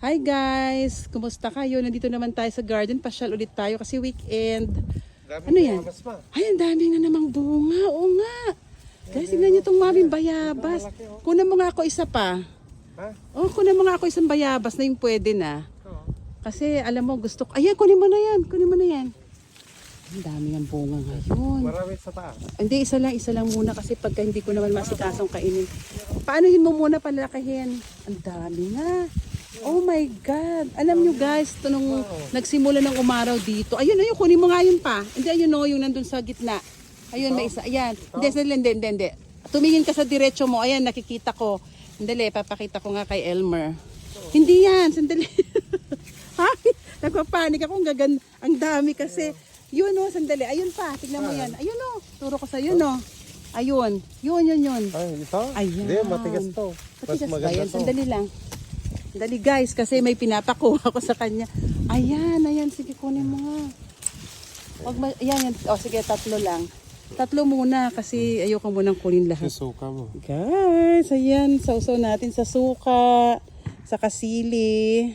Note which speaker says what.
Speaker 1: Hi guys! Kumusta kayo? Nandito naman tayo sa garden. Pasyal ulit tayo kasi weekend. Ano yan? Ay, ang dami na namang bunga. Oo nga. Guys, tingnan nyo itong maming bayabas. Kunan mo nga ako isa pa. Oh, kunan mo nga ako isang bayabas na yung pwede na. Kasi alam mo, gusto ko. Ayan, kunin mo na yan. Kunin mo na yan. Ang dami ng bunga ngayon.
Speaker 2: Marami sa taas.
Speaker 1: Hindi, isa lang muna kasi pagka hindi ko naman masikasong kainin. Paanohin mo muna palakahin? Ang dami na. Oh my God. Alam nyo guys, ito nung nagsimula ng umaraw dito. Ayun, kunin mo nga yun pa. Hindi, ayun yung nandun sa gitna. Ayun, may isa. Ayan. Hindi. Tumingin ka sa diretso mo. Ayan, nakikita ko. Sandali, papakita ko nga kay Elmer. Hindi yan, sandali. Ha? Nagpapanik ako. Ang dami kasi. Yun sandali. Ayun pa, tignan mo yan. Ayun turo ko sa yun Ayun. Yun.
Speaker 2: Ay, ito?
Speaker 1: Ayan.
Speaker 2: Hindi, matigas to.
Speaker 1: Matigas ba yan? Sandali lang. Dali guys, kasi may pinapakuha ko sa kanya. Ayan, sige kunin mo nga. Ayan. O sige, 3 lang. 3 muna kasi ayoko munang kunin lahat.
Speaker 2: Suka mo.
Speaker 1: Guys, ayan, sausaw natin sa suka, sa kasili.